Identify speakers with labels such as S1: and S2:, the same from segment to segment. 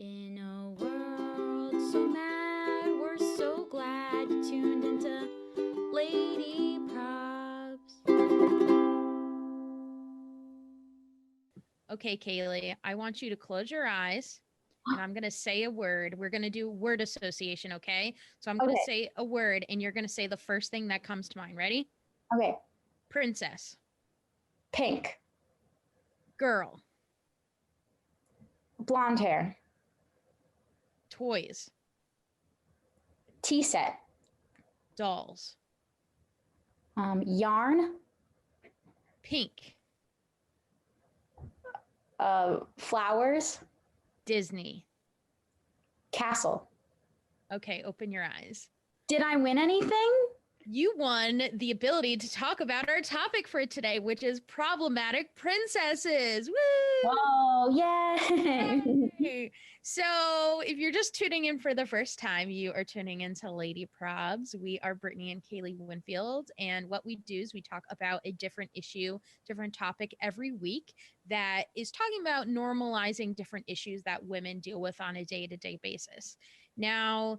S1: In a world so mad, we're so glad you tuned into Lady Props.
S2: Okay, Kaylee, I want you to close your eyes and I'm going to say a word. We're going to do word association, okay? So I'm going to
S3: Okay.
S2: say a word and you're going to say the first thing that comes to mind. Ready?
S3: Okay.
S2: Princess,
S3: Pink.
S2: girl,
S3: Blonde hair.
S2: toys,
S3: Tea set.
S2: dolls,
S3: Yarn.
S2: pink,
S3: Flowers.
S2: Disney.
S3: Castle.
S2: Okay, open your eyes.
S3: Did I win anything?
S2: You won the ability to talk about our topic for today, which is problematic princesses. Woo!
S3: Oh, yay.
S2: Yay! So, if you're just tuning in for the first time, you are tuning into Lady Probs. We are Brittany and Kaylee Winfield, and what we do is we talk about a different issue, different topic every week that is talking about normalizing different issues that women deal with on a day-to-day basis. Now,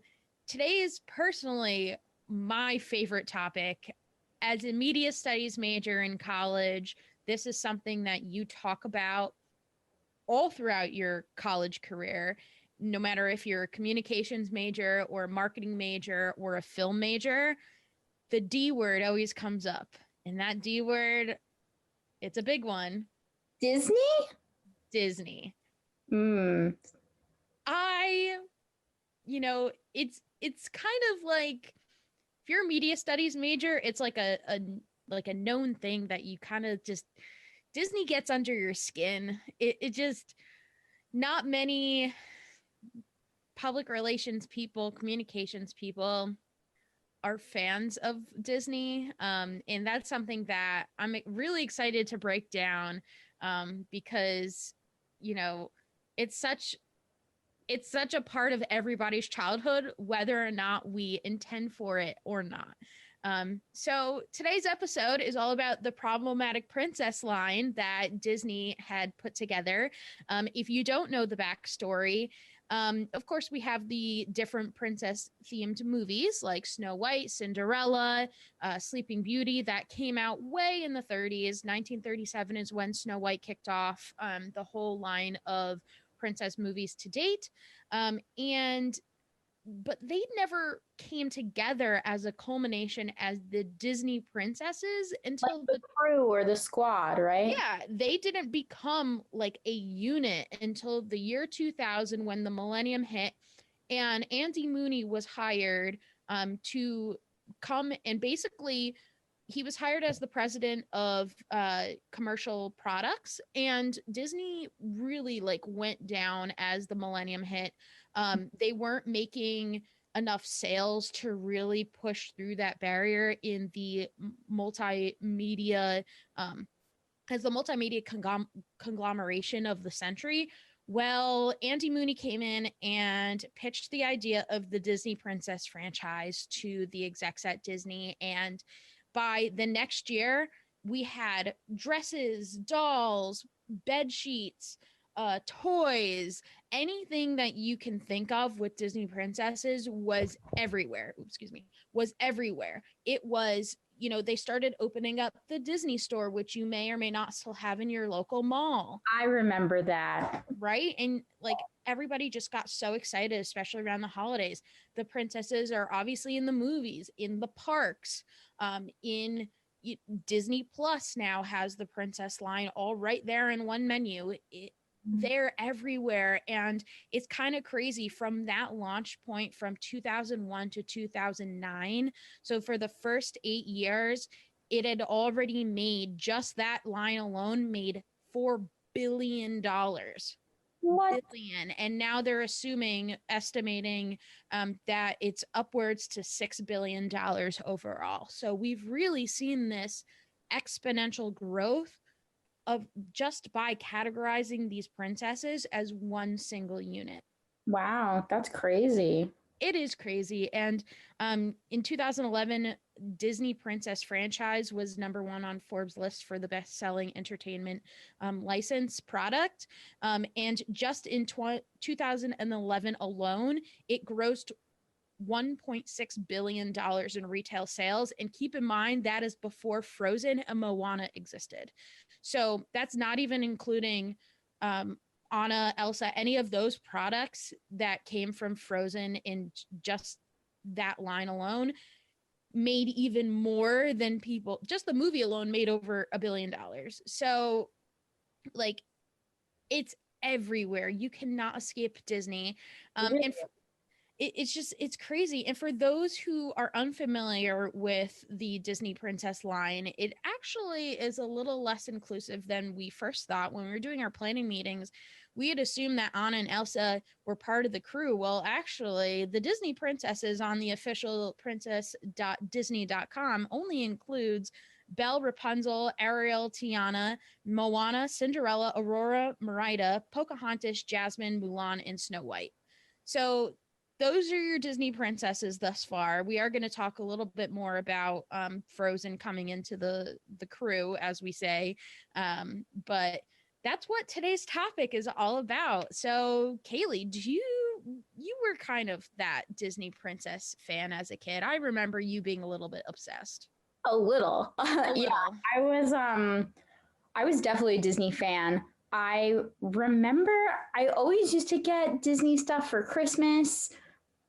S2: today is personally my favorite topic. As a media studies major in college, this is something that you talk about all throughout your college career, no matter if you're a communications major or a marketing major or a film major, the D word always comes up. And that D word, it's a big one.
S3: Disney?
S2: Disney.
S3: Hmm.
S2: I, it's kind of like if you're a media studies major, it's like a known thing that you kind of just Disney gets under your skin. It just not many public relations people, communications people are fans of Disney. And that's something that I'm really excited to break down because, you know, it's such it's such a part of everybody's childhood, whether or not we intend for it or not. So today's episode is all about the problematic princess line that Disney had put together. If you don't know the backstory, of course, we have the different princess themed movies like Snow White, Cinderella, Sleeping Beauty that came out way in the 30s. 1937 is when Snow White kicked off the whole line of princess movies to date. And but they never came together as a culmination as the Disney princesses
S3: Like
S2: until
S3: the
S2: the
S3: crew or the squad, right?
S2: yeah, they didn't become like a unit until the year 2000 when the millennium hit and Andy Mooney was hired to come and basically he was hired as the president of commercial products and Disney really like went down as the millennium hit. They weren't making enough sales to really push through that barrier in the multimedia um, as the multimedia conglomeration of the century. Well, Andy Mooney came in and pitched the idea of the Disney Princess franchise to the execs at Disney. And by the next year, we had dresses, dolls, bed sheets, toys, anything that you can think of with Disney princesses was everywhere. Oops, excuse me, was everywhere. It was, they started opening up the Disney store, which you may or may not still have in your local mall,
S3: I remember that.
S2: right? And like everybody just got so excited, especially around the holidays. The princesses are obviously in the movies, in the parks, in Disney Plus now has the princess line all right there in one menu. They're everywhere. And it's kind of crazy from that launch point from 2001 to 2009. So for the first 8 years, it had already made just that line alone made $4 billion.
S3: What?
S2: Billion. And now they're estimating that it's upwards to $6 billion overall. So we've really seen this exponential growth of just by categorizing these princesses as one single unit.
S3: Wow, that's crazy.
S2: It is crazy. And in 2011, Disney Princess franchise was #1 on Forbes list for the best-selling entertainment license product. And just in 2011 alone, it grossed $1.6 billion in retail sales. And keep in mind, that is before Frozen and Moana existed. So that's not even including Anna, Elsa, any of those products that came from Frozen in just that line alone made even more than people, just the movie alone made over $1 billion. So, like, it's everywhere. You cannot escape Disney. And it's crazy. And for those who are unfamiliar with the Disney Princess line, it actually is a little less inclusive than we first thought. When we were doing our planning meetings, we had assumed that Anna and Elsa were part of the crew. Well, actually, the Disney princesses on the official princess.disney.com only includes Belle, Rapunzel, Ariel, Tiana, Moana, Cinderella, Aurora, Merida, Pocahontas, Jasmine, Mulan, and Snow White. So those are your Disney princesses thus far. We are going to talk a little bit more about Frozen coming into the crew, as we say. But that's what today's topic is all about. So, Kaylee, you were kind of that Disney princess fan as a kid. I remember you being a little bit obsessed.
S3: A little.
S2: A
S3: Yeah,
S2: little.
S3: I was definitely a Disney fan. I remember I always used to get Disney stuff for Christmas.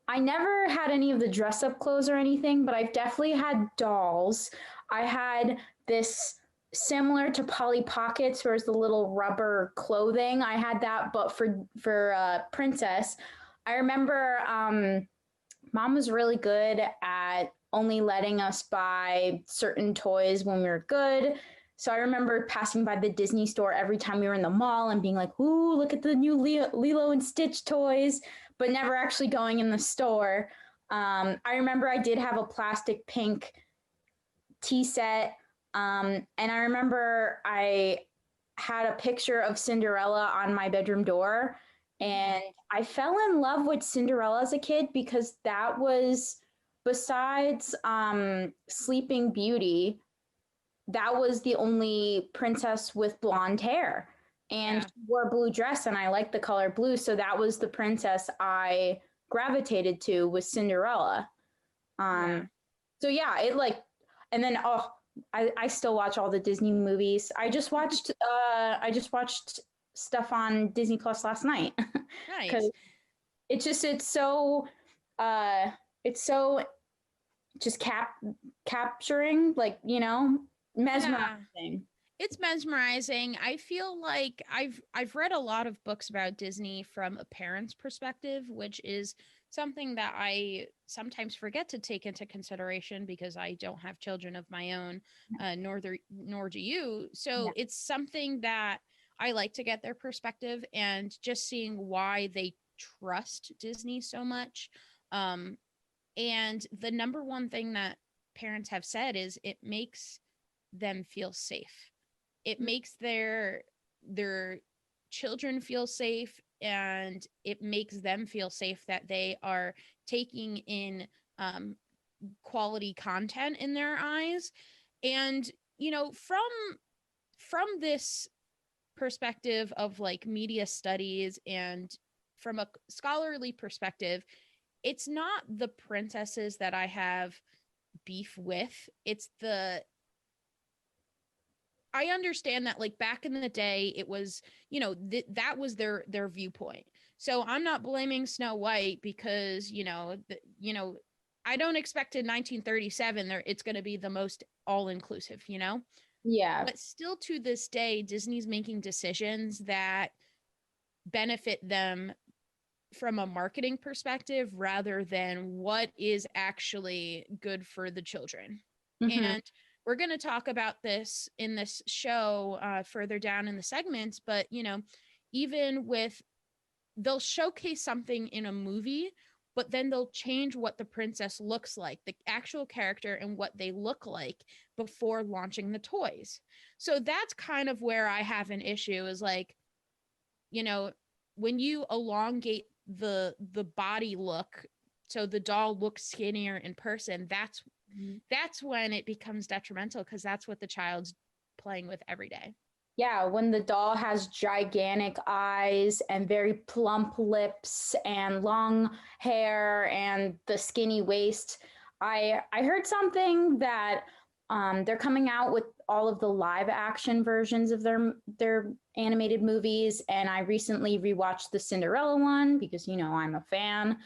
S3: I never had any of the dress up clothes or anything, but I've definitely had dolls. I had this similar to Polly Pockets, where's the little rubber clothing. I had that, but for Princess. I remember Mom was really good at only letting us buy certain toys when we were good. So I remember passing by the Disney store every time we were in the mall and being like, ooh, look at the new Lilo and Stitch toys, but never actually going in the store. I remember I did have a plastic pink tea set. And I remember I had a picture of Cinderella on my bedroom door. And I fell in love with Cinderella as a kid because that was, besides Sleeping Beauty, that was the only princess with blonde hair. And she wore a blue dress, and I liked the color blue. So that was the princess I gravitated to, was Cinderella. So yeah, it like, and then I still watch all the Disney movies. I just watched stuff on Disney Plus last night.
S2: Nice.
S3: Because it's so just capturing, like, you know, mesmerizing.
S2: Yeah. It's mesmerizing. I feel like I've read a lot of books about Disney from a parent's perspective, which is something that I sometimes forget to take into consideration because I don't have children of my own, nor do you. So it's something that I like to get their perspective, and just seeing why they trust Disney so much. And the number one thing that parents have said is it makes them feel safe. It makes their children feel safe, and it makes them feel safe that they are taking in quality content in their eyes. And you know, from this perspective of like media studies and from a scholarly perspective, it's not the princesses that I have beef with. It's I understand that, like, back in the day, it was, you know, that was their viewpoint. So I'm not blaming Snow White because, you know, I don't expect in 1937 it's going to be the most all inclusive, you know?
S3: Yeah.
S2: But still to this day, Disney's making decisions that benefit them from a marketing perspective rather than what is actually good for the children.
S3: Mm-hmm.
S2: And we're going to talk about this in this show further down in the segments, but you know, even with, they'll showcase something in a movie, but then they'll change what the princess looks like, the actual character and what they look like before launching the toys. So that's kind of where I have an issue, is like, you know, when you elongate the body look so the doll looks skinnier in person, that's when it becomes detrimental, because that's what the child's playing with every day.
S3: Yeah, when the doll has gigantic eyes and very plump lips and long hair and the skinny waist. I heard something that they're coming out with all of the live action versions of their animated movies, and I recently rewatched the Cinderella one because I'm a fan.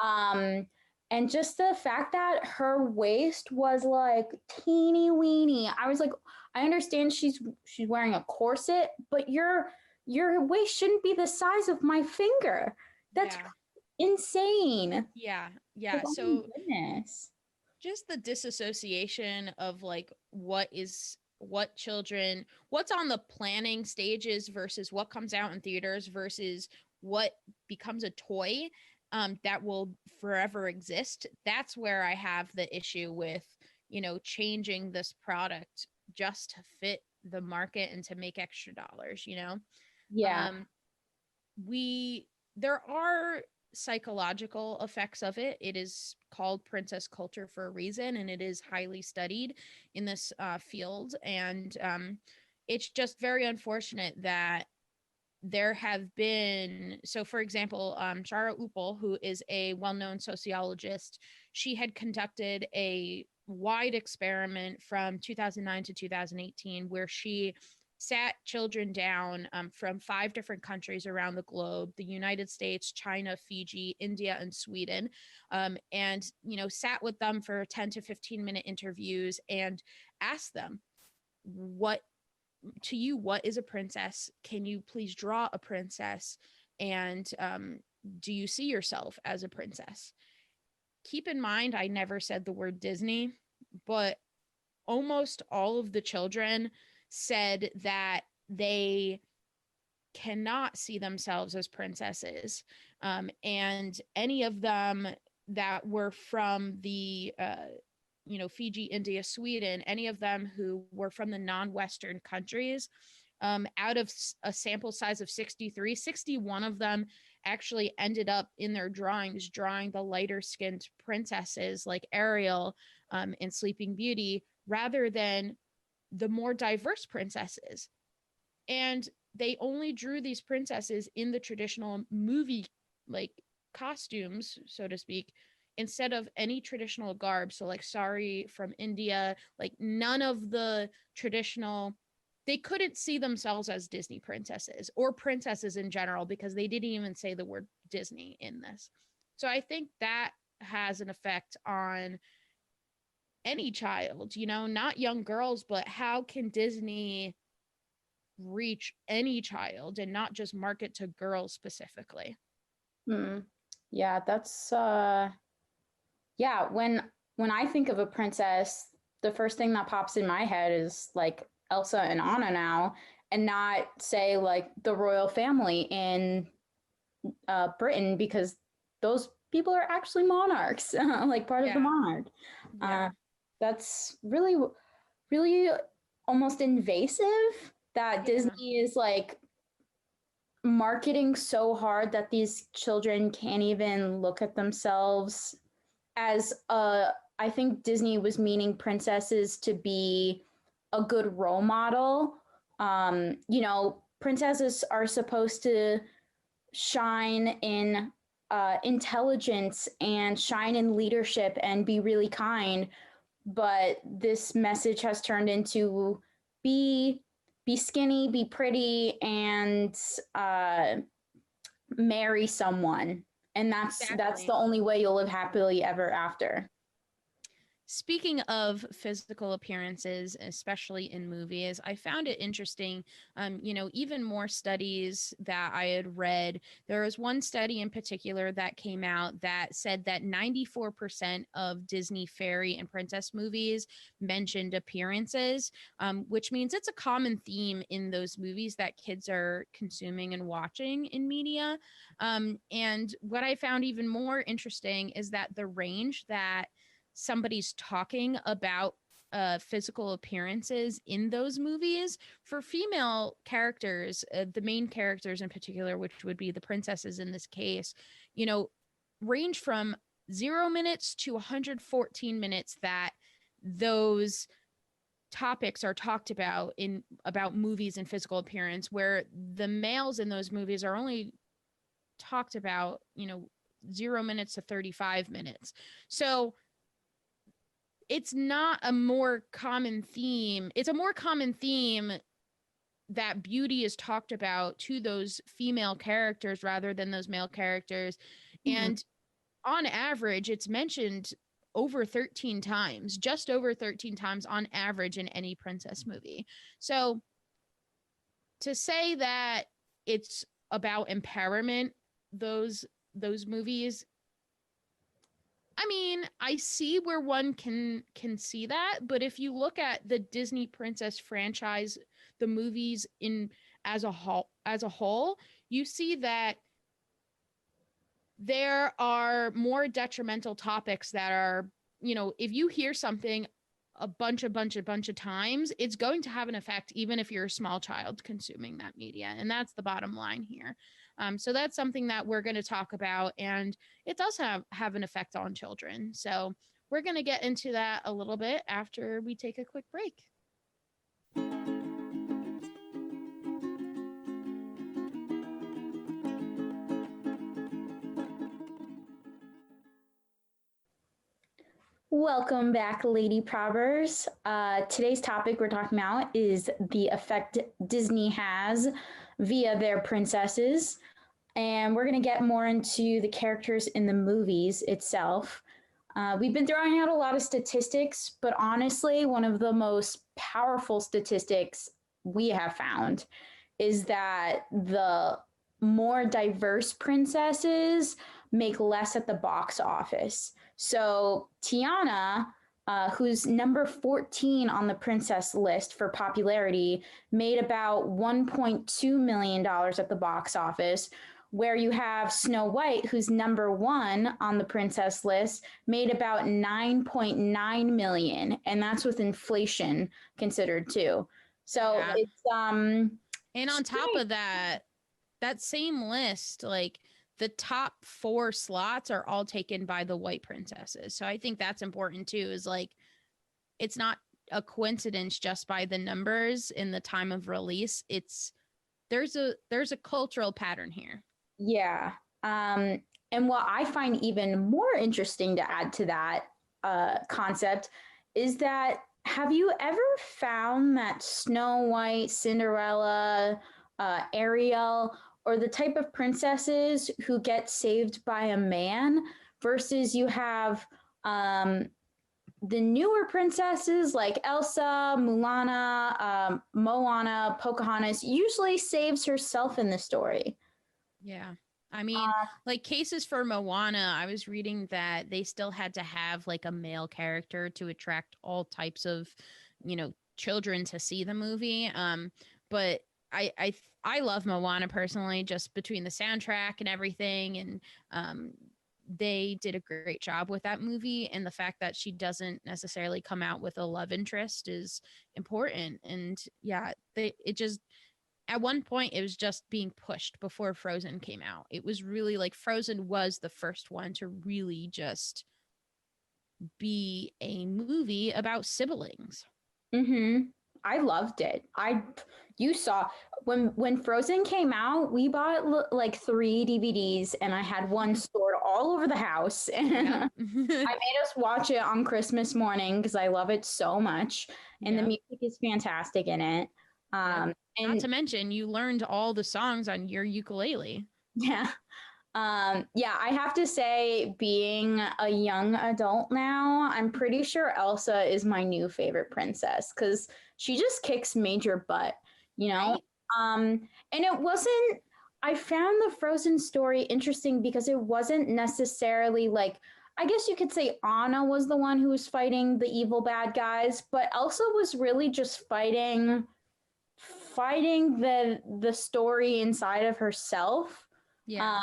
S3: Um, and just the fact that her waist was like teeny weeny, I was like, I understand she's wearing a corset, but your waist shouldn't be the size of my finger. That's insane.
S2: Yeah.
S3: Like, oh
S2: So
S3: my goodness.
S2: just the disassociation of like what's on the planning stages versus what comes out in theaters versus what becomes a toy that will forever exist. That's where I have the issue with, changing this product just to fit the market and to make extra dollars.
S3: Yeah.
S2: There are psychological effects of it. It is called princess culture for a reason, and it is highly studied in this field. And it's just very unfortunate that there have been, so for example, Shara Uppal, who is a well-known sociologist, she had conducted a wide experiment from 2009 to 2018 where she sat children down from 5 different countries around the globe: the United States, China, Fiji, India, and Sweden, and sat with them for 10 to 15-minute interviews and asked them, what is a princess? Can you please draw a princess? And do you see yourself as a princess? Keep in mind, I never said the word Disney, but almost all of the children said that they cannot see themselves as princesses. And any of them that were from the Fiji, India, Sweden, any of them who were from the non-Western countries, out of a sample size of 63, 61 of them actually ended up in their drawings drawing the lighter skinned princesses like Ariel in Sleeping Beauty, rather than the more diverse princesses. And they only drew these princesses in the traditional movie like costumes, so to speak, instead of any traditional garb. So like sari from India, like none of the traditional, they couldn't see themselves as Disney princesses or princesses in general because they didn't even say the word Disney in this. So I think that has an effect on any child, not young girls, but how can Disney reach any child and not just market to girls specifically?
S3: Yeah, that's yeah, when I think of a princess, the first thing that pops in my head is like Elsa and Anna now, and not say like the royal family in Britain, because those people are actually monarchs, like part of the monarch. That's really, really almost invasive that Disney is like marketing so hard that these children can't even look at themselves as I think Disney was meaning princesses to be a good role model. Princesses are supposed to shine in intelligence and shine in leadership and be really kind, but this message has turned into be skinny, be pretty, and marry someone. And that's the only way you'll live happily ever after.
S2: Speaking of physical appearances, especially in movies, I found it interesting. Even more studies that I had read. There was one study in particular that came out that said that 94% of Disney fairy and princess movies mentioned appearances, which means it's a common theme in those movies that kids are consuming and watching in media. And what I found even more interesting is that the range that somebody's talking about physical appearances in those movies for female characters, the main characters in particular, which would be the princesses in this case, range from 0 minutes to 114 minutes that those topics are talked about movies and physical appearance, where the males in those movies are only talked about, 0 minutes to 35 minutes. So it's not a more common theme. It's a more common theme that beauty is talked about to those female characters rather than those male characters.
S3: Mhm.
S2: And on average, it's mentioned over 13 times, just over 13 times on average in any princess movie. So to say that it's about empowerment, those movies, I mean, I see where one can see that, but if you look at the Disney princess franchise, the movies in as a whole, you see that there are more detrimental topics that are, if you hear something a bunch of times, it's going to have an effect, even if you're a small child consuming that media. And that's the bottom line here. So that's something that we're going to talk about, and it does have an effect on children. So we're going to get into that a little bit after we take a quick break.
S3: Welcome back, Lady Probbers. Today's topic we're talking about is the effect Disney has via their princesses. And we're going to get more into the characters in the movies itself. We've been throwing out a lot of statistics, but honestly, one of the most powerful statistics we have found is that the more diverse princesses make less at the box office. So Tiana, who's number 14 on the princess list for popularity, made about $1.2 million at the box office, where you have Snow White, who's number 1 on the princess list, made about 9.9 million, and that's with inflation considered too. So
S2: Yeah.
S3: it's
S2: And on top of that same list, like the top 4 slots are all taken by the white princesses. So I think that's important too, is like, it's not a coincidence just by the numbers in the time of release. There's a cultural pattern here.
S3: Yeah. And what I find even more interesting to add to that concept is that, have you ever found that Snow White, Cinderella, Ariel, or the type of princesses who get saved by a man, versus you have the newer princesses like Elsa, Mulana, Moana, Pocahontas, usually saves herself in the story?
S2: Yeah. I mean, like cases for Moana, I was reading that they still had to have like a male character to attract all types of, children to see the movie. But I love Moana personally, just between the soundtrack and everything, and they did a great job with that movie, and the fact that she doesn't necessarily come out with a love interest is important. And yeah, it just, at one point it was just being pushed before Frozen came out. It was really like Frozen was the first one to really just be a movie about siblings.
S3: Mm-hmm. I loved it. You saw when Frozen came out, we bought like 3 DVDs, and I had one stored all over the house. And
S2: Yeah.
S3: I made us watch it on Christmas morning because I love it so much, and the
S2: Yeah.
S3: music is fantastic in it.
S2: Not
S3: And
S2: to mention, you learned all the songs on your ukulele.
S3: yeah. Yeah, I have to say, being a young adult now, I'm pretty sure Elsa is my new favorite princess because she just kicks major butt, you know?
S2: Right?
S3: And it wasn't, I found the Frozen story interesting because it wasn't necessarily like, I guess you could say Anna was the one who was fighting the evil bad guys, but Elsa was really just fighting the story inside of herself.
S2: Yeah.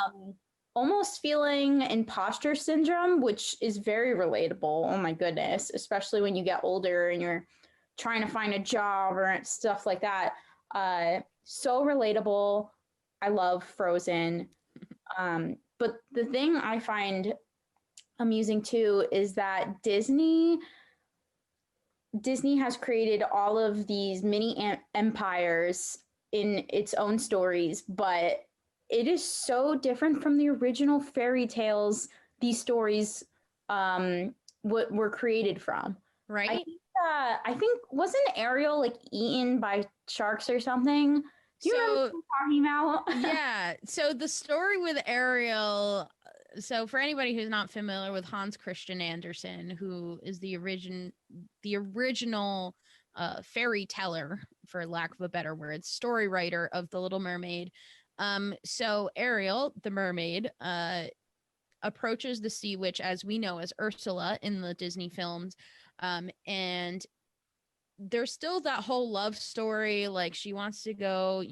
S3: Almost feeling imposter syndrome, which is very relatable. Oh my goodness, especially when you get older and you're trying to find a job or stuff like that. So relatable. I love Frozen. But the thing I find amusing too is that Disney has created all of these mini empires in its own stories, but it is so different from the original fairy tales these stories were created from.
S2: Right?
S3: I think wasn't Ariel like eaten by sharks or something? Do you remember what I'm talking about?
S2: Yeah. So the story with Ariel. So for anybody who's not familiar with Hans Christian Andersen, who is the original fairy teller, for lack of a better word, story writer of The Little Mermaid. So Ariel, the mermaid, approaches the sea witch as we know as Ursula in the Disney films, and there's still that whole love story. Like she wants to go,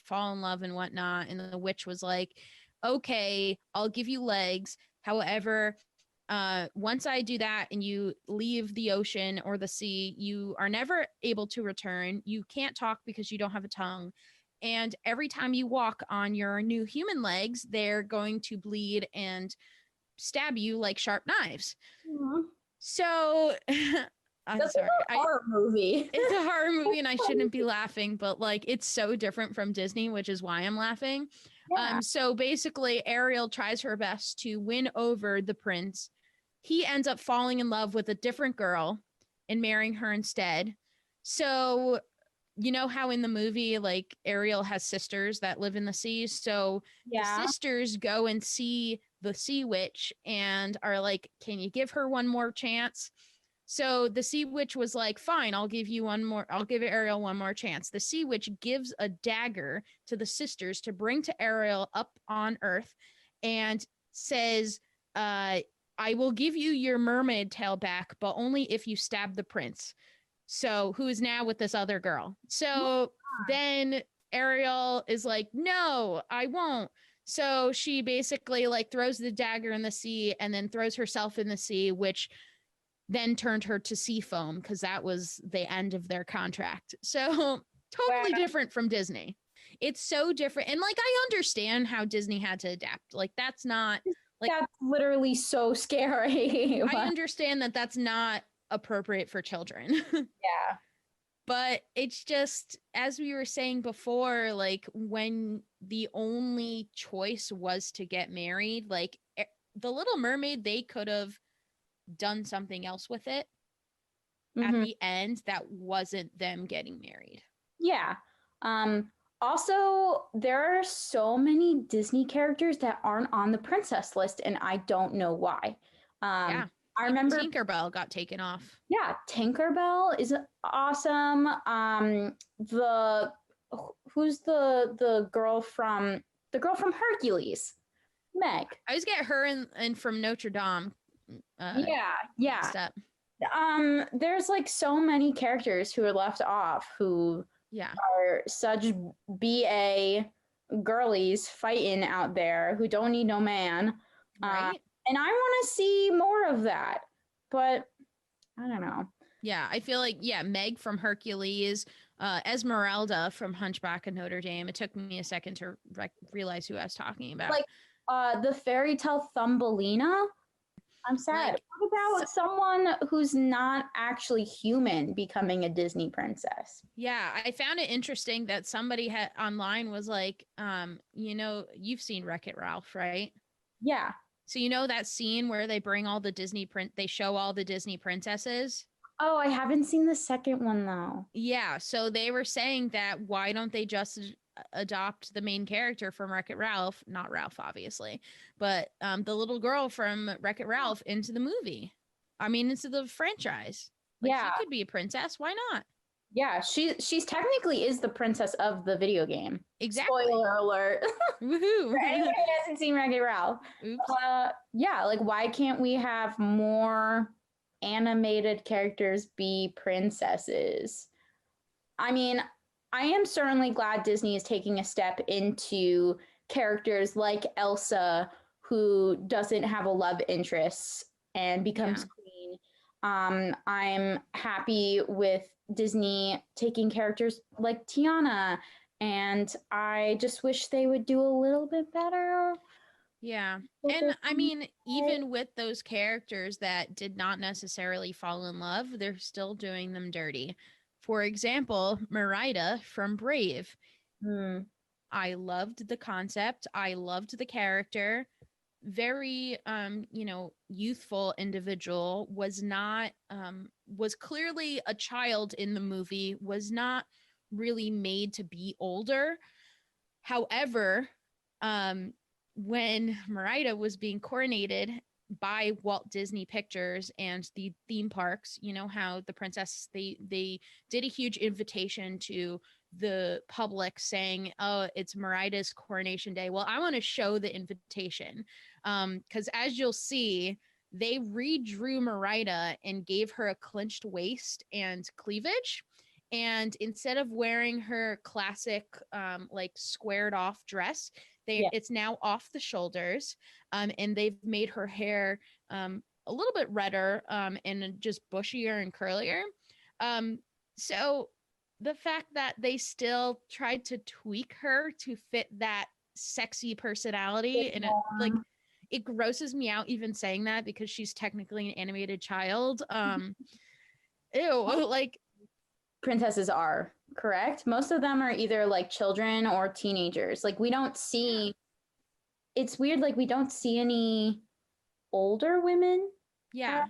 S2: fall in love and whatnot. And the witch was like, okay, I'll give you legs. However, once I do that and you leave the ocean or the sea, you are never able to return. You can't talk because you don't have a tongue. And every time you walk on your new human legs, they're going to bleed and stab you like sharp knives.
S3: Mhm.
S2: So I'm
S3: That's
S2: sorry.
S3: a horror movie.
S2: It's a horror movie and I shouldn't be laughing, but like it's so different from Disney, which is why I'm laughing.
S3: Yeah.
S2: So basically Ariel tries her best to win over the prince. He ends up falling in love with a different girl and marrying her instead. So you know how in the movie like Ariel has sisters that live in the sea, so the sisters go and see the sea witch and are like, can you give her one more chance? So the sea witch was like, fine, I'll give Ariel one more chance. The sea witch gives a dagger to the sisters to bring to Ariel up on Earth and says, I will give you your mermaid tail back, but only if you stab the prince. So who is now with this other girl. So then Ariel is like, no, I won't. So she basically like throws the dagger in the sea and then throws herself in the sea, which then turned her to sea foam because that was the end of their contract. So totally different from Disney. It's so different. And like, I understand how Disney had to adapt. Like, that's not like,
S3: that's literally so scary.
S2: I understand that that's not appropriate for children.
S3: Yeah.
S2: But it's just, as we were saying before, like when the only choice was to get married, like the Little Mermaid, they could have done something else with it at the end that wasn't them getting married.
S3: Yeah. Also, there are so many Disney characters that aren't on the princess list, and I don't know why.
S2: Yeah.
S3: I remember
S2: Tinkerbell got taken off.
S3: Yeah, Tinkerbell is awesome. Who's the girl from Hercules? Meg.
S2: I always get her and from Notre Dame.
S3: Yeah.
S2: Step.
S3: There's like so many characters who are left off who are such BA girlies fighting out there who don't need no man.
S2: Right.
S3: And I want to see more of that, but I don't know.
S2: Yeah, I feel like, Meg from Hercules, Esmeralda from Hunchback of Notre Dame. It took me a second to realize who I was talking about.
S3: Like the fairy tale Thumbelina. I'm sad.
S2: Like,
S3: what about someone who's not actually human becoming a Disney princess?
S2: Yeah, I found it interesting that somebody online was like, you've seen Wreck-It Ralph, right?
S3: Yeah.
S2: So you know that scene where they bring all the they show all the Disney princesses?
S3: Oh, I haven't seen the second one though.
S2: Yeah, so they were saying that why don't they just adopt the main character from Wreck-It Ralph, not Ralph obviously, but the little girl from Wreck-It Ralph into the movie. I mean, into the franchise. Like, she could be a princess, why not?
S3: Yeah, she's technically is the princess of the video game.
S2: Exactly.
S3: Spoiler alert.
S2: Woohoo.
S3: For anyone who hasn't seen Wreck-It Ralph.
S2: Oops.
S3: Yeah, like why can't we have more animated characters be princesses? I mean, I am certainly glad Disney is taking a step into characters like Elsa, who doesn't have a love interest and becomes queen. I'm happy with Disney taking characters like Tiana, and I just wish they would do a little bit better
S2: Yeah.
S3: But
S2: And
S3: they're
S2: I mean, even with those characters that did not necessarily fall in love, they're still doing them dirty. For example, Merida from Brave.
S3: Hmm.
S2: I loved the concept. I loved the character. Very youthful individual, was not was clearly a child in the movie, was not really made to be older. However, um when Merida was being coronated by Walt Disney Pictures and the theme parks, you know how the princess, they did a huge invitation to the public saying, "Oh, it's Merida's coronation day." Well, I want to show the invitation, because as you'll see, they redrew Merida and gave her a clinched waist and cleavage. And instead of wearing her classic like squared off dress,
S3: Yeah.
S2: it's now off the shoulders, and they've made her hair a little bit redder, and just bushier and curlier. So the fact that they still tried to tweak her to fit that sexy personality, and it grosses me out even saying that, because she's technically an animated child. Ew, like,
S3: Princesses are correct. Most of them are either like children or teenagers. Like we don't see. It's weird. Like we don't see any older women
S2: yeah.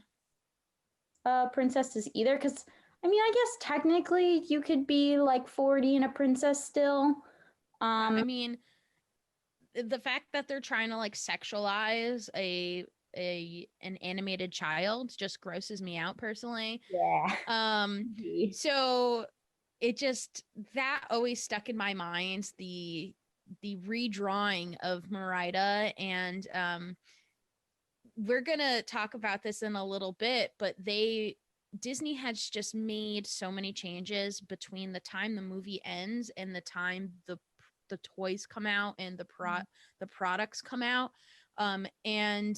S3: princesses either. Because I mean, I guess technically you could be like 40 and a princess still.
S2: I mean, the fact that they're trying to like sexualize an animated child just grosses me out personally.
S3: Yeah.
S2: So it just, that always stuck in my mind, the redrawing of Merida. And we're gonna talk about this in a little bit, but Disney has just made so many changes between the time the movie ends and the time the toys come out and the products come out. And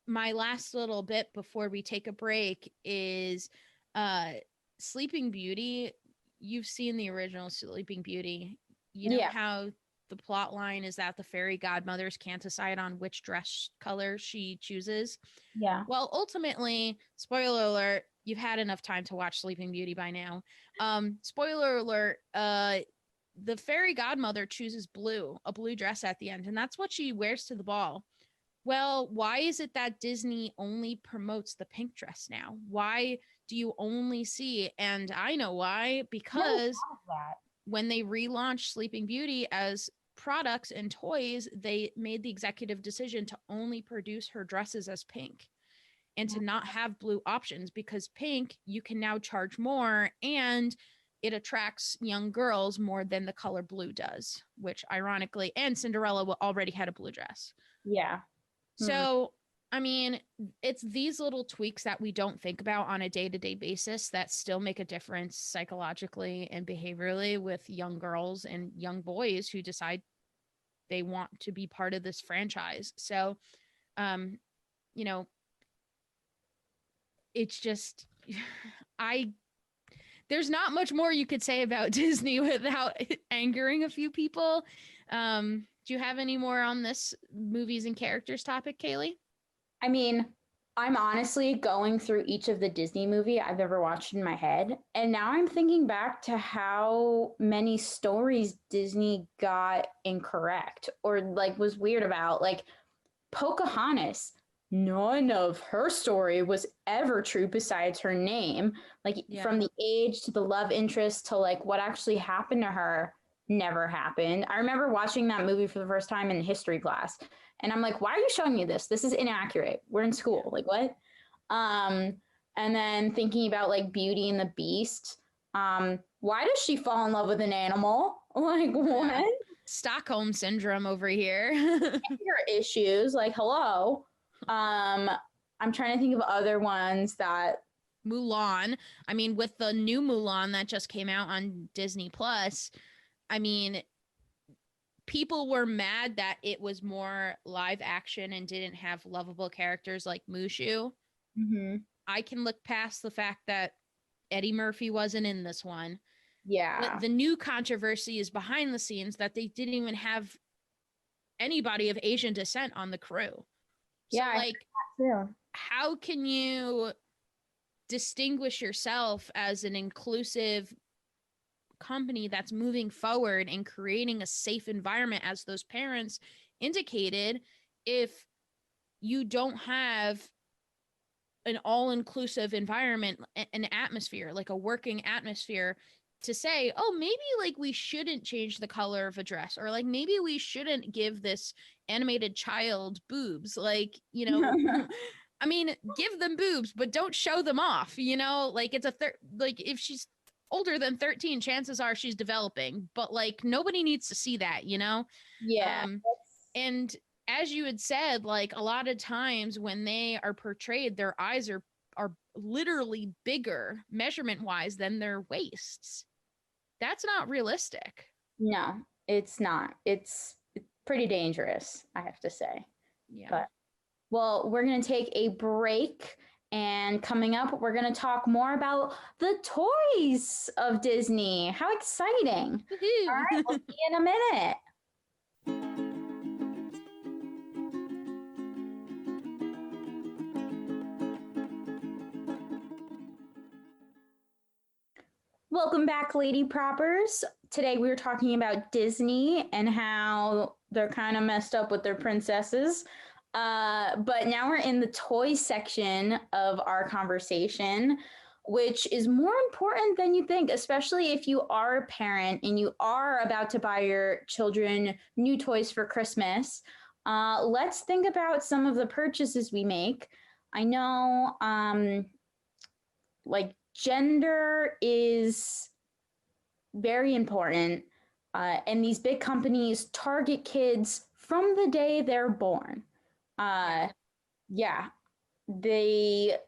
S2: my last little bit before we take a break is uh Sleeping Beauty. You've seen the original Sleeping Beauty. You know
S3: Yeah.
S2: how the plot line is that the fairy godmothers can't decide on which dress color she chooses.
S3: Yeah.
S2: Well, ultimately, spoiler alert, you've had enough time to watch Sleeping Beauty by now. Spoiler alert, the fairy godmother chooses blue, a blue dress at the end, and that's what she wears to the ball. Well, why is it that Disney only promotes the pink dress now? Why do you only see, and I know why, because when they relaunched Sleeping Beauty as products and toys, they made the executive decision to only produce her dresses as pink and to not have blue options, because pink, you can now charge more and it attracts young girls more than the color blue does, which ironically, and Cinderella already had a blue dress.
S3: Yeah.
S2: So, I mean, it's these little tweaks that we don't think about on a day-to-day basis that still make a difference psychologically and behaviorally with young girls and young boys who decide they want to be part of this franchise. So, um, you know, it's just I there's not much more you could say about Disney without angering a few people. Do you have any more on this movies and characters topic, Kaylee?
S3: I mean, I'm honestly going through each of the Disney movie I've ever watched in my head, and now I'm thinking back to how many stories Disney got incorrect or like was weird about. Like Pocahontas, none of her story was ever true besides her name. Like from the age to the love interest to like what actually happened to her never happened. I remember watching that movie for the first time in history class, and I'm like, why are you showing me this? This is inaccurate. We're in school. Like what? And then thinking about like Beauty and the Beast. Why does she fall in love with an animal? Like what?
S2: Stockholm syndrome over here.
S3: Your issues, like hello. I'm trying to think of other ones that
S2: Mulan. I mean, with the new Mulan that just came out on Disney Plus, I mean, people were mad that it was more live action and didn't have lovable characters like Mushu.
S3: Mm-hmm.
S2: I can look past the fact that Eddie Murphy wasn't in this one.
S3: Yeah.
S2: The new controversy is behind the scenes that they didn't even have anybody of Asian descent on the crew. So
S3: Yeah,
S2: like,
S3: true.
S2: how can you distinguish yourself as an inclusive company that's moving forward and creating a safe environment, as those parents indicated, if you don't have an all-inclusive environment, an atmosphere, like a working atmosphere, to say, oh, maybe like we shouldn't change the color of a dress, or like maybe we shouldn't give this animated child boobs, like, you know. I mean, give them boobs, but don't show them off, you know? Like, it's like, if she's older than 13, chances are she's developing, but like nobody needs to see that, you know?
S3: Yeah.
S2: And as you had said, like, a lot of times when they are portrayed, their eyes are literally bigger measurement wise than their waists. That's not realistic.
S3: No, it's not. It's pretty dangerous, I have to say.
S2: Yeah.
S3: But well, we're going to take a break. And coming up, we're going to talk more about the toys of Disney. How exciting!
S2: Woohoo.
S3: All right, we'll see you in a minute. Welcome back, Lady Proppers. Today we were talking about Disney and how they're kind of messed up with their princesses. But now we're in the toy section of our conversation, which is more important than you think, especially if you are a parent and you are about to buy your children new toys for Christmas. Let's think about some of the purchases we make. I know, like, gender is very important. And these big companies target kids from the day they're born. Yeah, they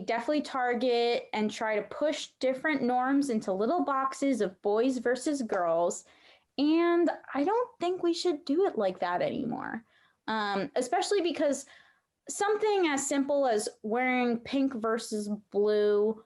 S3: definitely target and try to push different norms into little boxes of boys versus girls. And I don't think we should do it like that anymore. Especially because something as simple as wearing pink versus blue,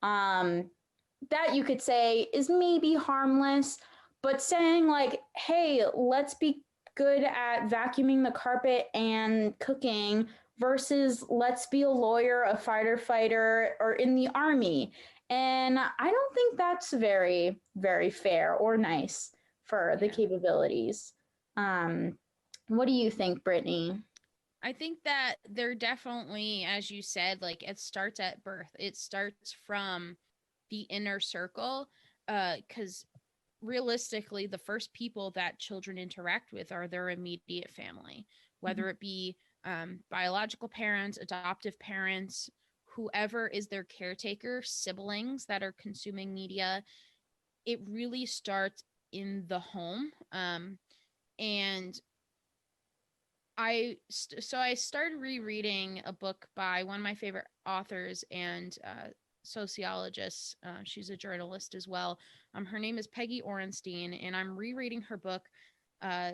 S3: that you could say is maybe harmless, but saying like, hey, let's be good at vacuuming the carpet and cooking versus let's be a lawyer, a fighter, or in the army. And I don't think that's very, very fair or nice for the capabilities. What do you think, Brittany?
S2: I think that they're definitely, as you said, like, it starts at birth. It starts from the inner circle, because realistically, the first people that children interact with are their immediate family, whether it be biological parents, adoptive parents, whoever is their caretaker, siblings that are consuming media. It really starts in the home. And I started rereading a book by one of my favorite authors and sociologists. She's a journalist as well. Her name is Peggy Orenstein, and I'm rereading her book,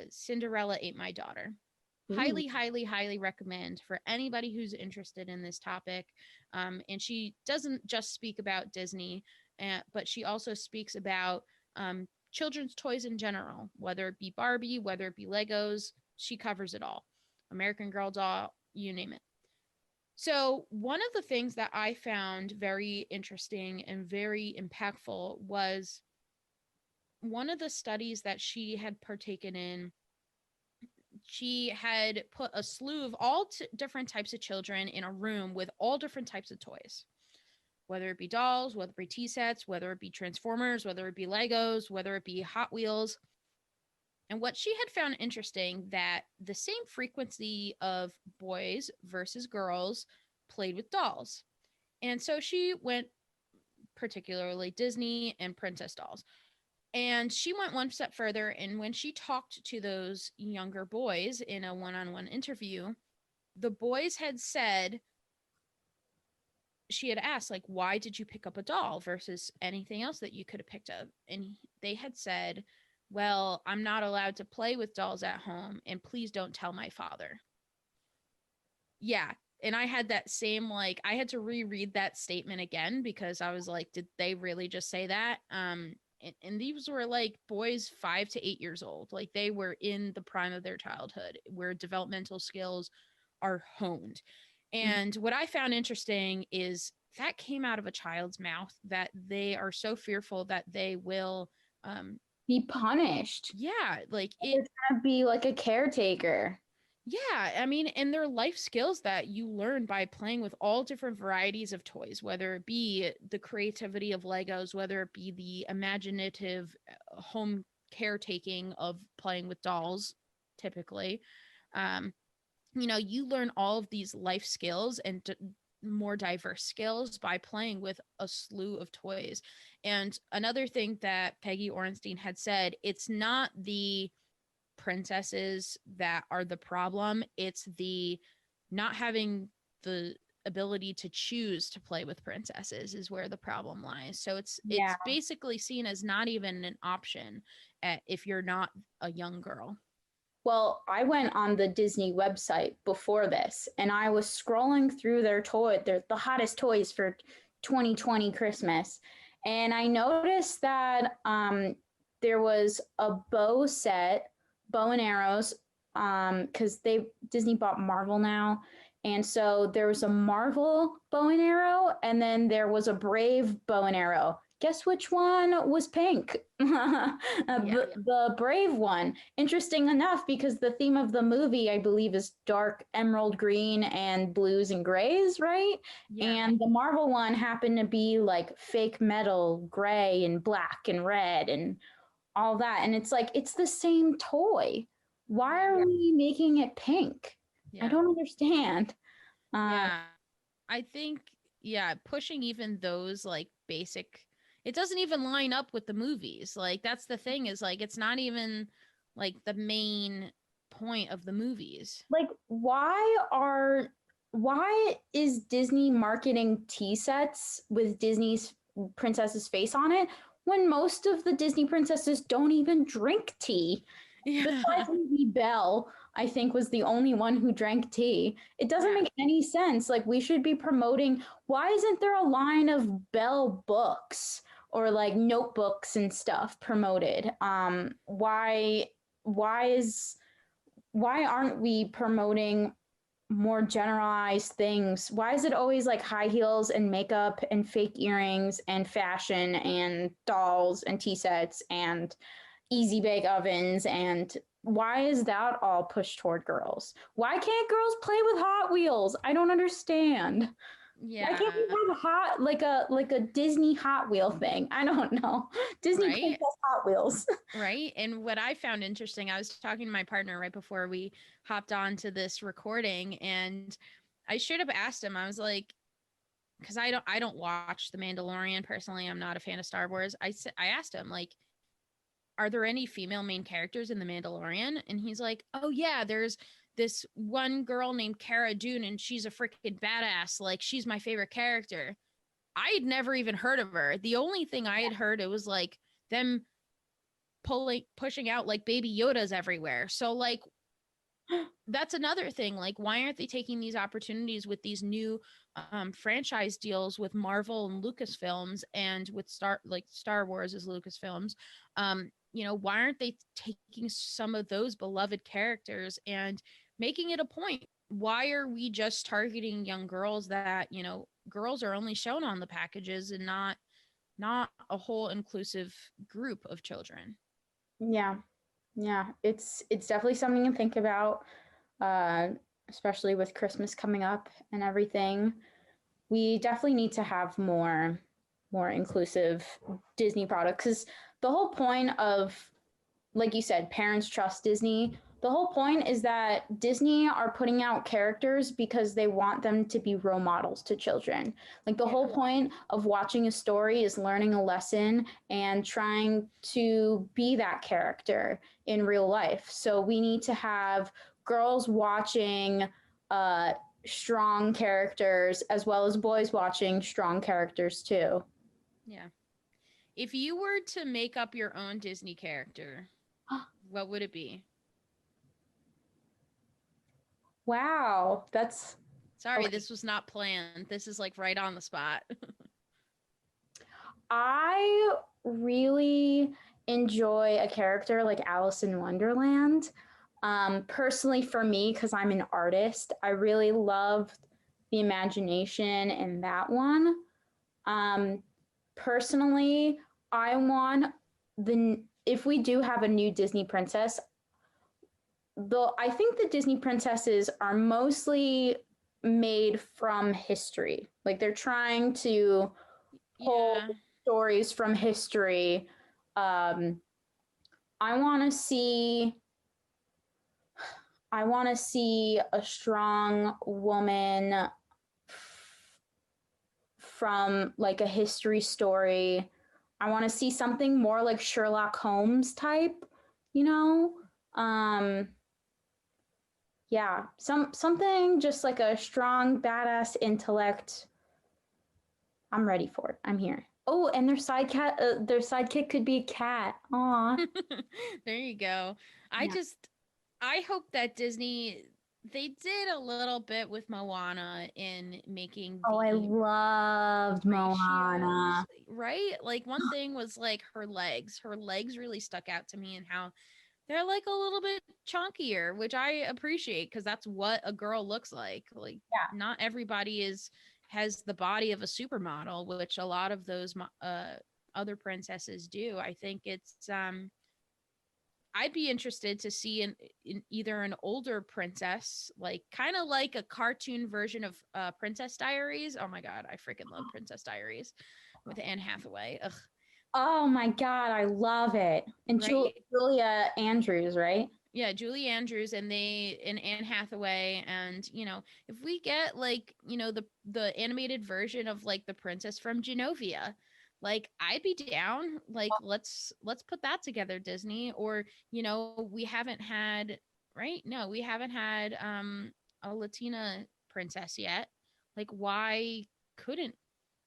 S2: Cinderella Ate My Daughter.
S3: Ooh.
S2: Highly, highly, highly recommend for anybody who's interested in this topic. And she doesn't just speak about Disney, but she also speaks about children's toys in general, whether it be Barbie, whether it be Legos. She covers it all. American Girl doll, you name it. So one of the things that I found very interesting and very impactful was one of the studies that she had partaken in. She had put a slew of all different types of children in a room with all different types of toys, whether it be dolls, whether it be tea sets, whether it be Transformers, whether it be Legos, whether it be Hot Wheels. And what she had found interesting, that the same frequency of boys versus girls played with dolls. And so she went, particularly Disney and princess dolls. And she went one step further. And when she talked to those younger boys in a one-on-one interview, the boys had said, she had asked, like, why did you pick up a doll versus anything else that you could have picked up? And they had said, well, I'm not allowed to play with dolls at home, and please don't tell my father. Yeah. And I had that same, like, I had to reread that statement again because I was like, did they really just say that? and these were like boys 5 to 8 years old. Like they were in the prime of their childhood where developmental skills are honed. And what I found interesting is that came out of a child's mouth, that they are so fearful that they will
S3: Be punished.
S2: yeah, like
S3: It's gonna be like a caretaker.
S2: yeah, I mean, and they're life skills that you learn by playing with all different varieties of toys, whether it be the creativity of Legos, whether it be the imaginative home caretaking of playing with dolls, typically. Um, you learn all of these life skills and more diverse skills by playing with a slew of toys. And another thing that Peggy Orenstein had said, it's not the princesses that are the problem. It's the not having the ability to choose to play with princesses is where the problem lies. So
S3: Yeah.
S2: it's basically seen as not even an option if you're not a young girl.
S3: Well, I went on the Disney website before this and I was scrolling through the hottest toys for 2020 Christmas. And I noticed that there was a bow and arrows, because Disney bought Marvel now. And so there was a Marvel bow and arrow, and then there was a Brave bow and arrow. Guess which one was pink? The Brave one. Interesting enough, because the theme of the movie, I believe, is dark emerald green and blues and grays, right?
S2: Yeah.
S3: And the Marvel one happened to be like fake metal, gray and black and red and all that. And it's like, it's the same toy. Why are we making it pink? I don't understand.
S2: Yeah. I think, pushing even those like basic, it doesn't even line up with the movies. Like that's the thing, is like it's not even like the main point of the movies.
S3: Like, why is Disney marketing tea sets with Disney's princess's face on it when most of the Disney princesses don't even drink tea? Besides maybe Belle, I think, was the only one who drank tea. It doesn't make any sense. Like, we should be promoting. Why isn't there a line of Belle books or like notebooks and stuff promoted? Why aren't we promoting more generalized things? Why is it always like high heels and makeup and fake earrings and fashion and dolls and tea sets and easy bake ovens? And why is that all pushed toward girls? Why can't girls play with Hot Wheels? I don't understand. Why can't we have like a Disney Hot Wheel thing? I don't know. Disney Princess Hot Wheels.
S2: Right. And what I found interesting, I was talking to my partner right before we hopped on to this recording, and I should have asked him. I was like, because I don't watch The Mandalorian personally. I'm not a fan of Star Wars. I asked him, like, are there any female main characters in The Mandalorian? And he's like, oh yeah, there's this one girl named Cara Dune, and she's a freaking badass. Like, she's my favorite character. I had never even heard of her. The only thing I had heard, it was like them pushing out like baby Yodas everywhere. So like that's another thing. Like, why aren't they taking these opportunities with these new franchise deals with Marvel and Lucasfilms, and with Star Wars as Lucasfilms? Why aren't they taking some of those beloved characters and making it a point? Why are we just targeting young girls that, girls are only shown on the packages and not a whole inclusive group of children?
S3: Yeah. It's definitely something to think about, especially with Christmas coming up and everything. We definitely need to have more inclusive Disney products, because the whole point of, like you said, parents trust Disney. The whole point is that Disney are putting out characters because they want them to be role models to children. Like, the whole point of watching a story is learning a lesson and trying to be that character in real life. So we need to have girls watching strong characters as well as boys watching strong characters too.
S2: Yeah. If you were to make up your own Disney character, what would it be?
S3: Wow, that's
S2: Sorry, this was not planned. This is like right on the spot.
S3: I really enjoy a character like Alice in Wonderland. Personally, for me, because I'm an artist, I really loved the imagination in that one. Um, Personally, I want the if we do have a new Disney princess, though I think the Disney princesses are mostly made from history. Like they're trying to pull
S2: Yeah.
S3: stories from history. Um, I want to see. I want to see a strong woman from like a history story. I want to see something more like Sherlock Holmes type, you know? Um yeah, something just like a strong badass intellect. I'm ready for it. I'm here. Oh, and their sidekick could be a cat. Aw.
S2: There you go.
S3: Yeah.
S2: I hope that Disney they did a little bit with Moana in making
S3: Oh, I
S2: the
S3: loved
S2: ratios,
S3: Moana.
S2: right? Like one thing was like her legs. Her legs really stuck out to me and how they're like a little bit chunkier, which I appreciate because that's what a girl looks like. Like
S3: Yeah.
S2: not everybody is has the body of a supermodel, which a lot of those other princesses do. I think it's I'd be interested to see in either an older princess, like kind of like a cartoon version of Princess Diaries. Oh my god, I freaking love Princess Diaries with Anne Hathaway. Ugh,
S3: Oh my God, I love it. And
S2: right?
S3: Julia Andrews, right?
S2: Yeah, Julie Andrews and they and Anne Hathaway and if we get like the animated version of like the princess from Genovia, like I'd be down. Like let's put that together, Disney. Or we haven't had right? No, we haven't had a Latina princess yet. Like why couldn't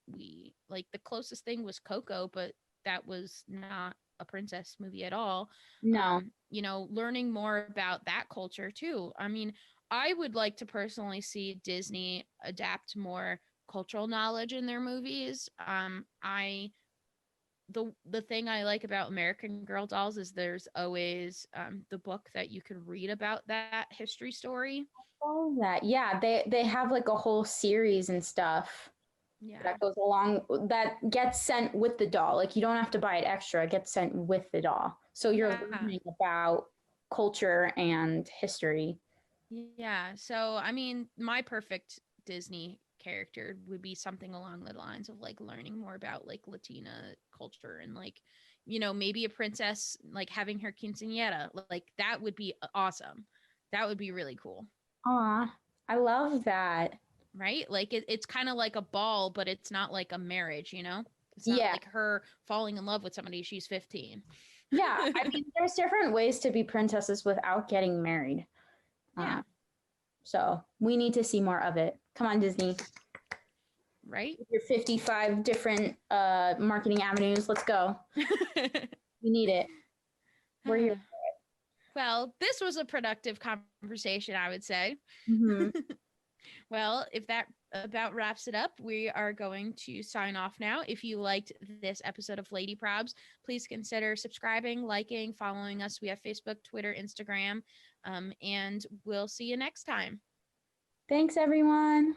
S2: we? Like the closest thing was Coco, but that was not a princess movie at all.
S3: No.
S2: Learning more about that culture too. I mean, I would like to personally see Disney adapt more cultural knowledge in their movies. The thing I like about American Girl dolls is there's always the book that you can read about that history story.
S3: All that. Yeah, they have like a whole series and stuff
S2: Yeah.
S3: that goes along that gets sent with the doll. Like you don't have to buy it extra, it gets sent with the doll. So you're
S2: Yeah.
S3: learning about culture and history.
S2: Yeah. So, I mean, my perfect Disney character would be something along the lines of like learning more about like Latina culture and like, maybe a princess like having her quinceañera. Like that would be awesome. That would be really cool.
S3: Aw, I love that.
S2: Right? Like it's kind of like a ball, but it's not like a marriage, you know? It's not
S3: Yeah.
S2: like her falling in love with somebody she's 15.
S3: Yeah. I mean, there's different ways to be princesses without getting married.
S2: Yeah.
S3: So we need to see more of it. Come on, Disney.
S2: Right?
S3: Your 55 different marketing avenues. Let's go. We need it. We're here.
S2: Well, this was a productive conversation, I would say.
S3: Mm-hmm.
S2: Well, if that about wraps it up, we are going to sign off now. If you liked this episode of Lady Probs, please consider subscribing, liking, following us. We have Facebook, Twitter, Instagram, and we'll see you next time.
S3: Thanks, everyone.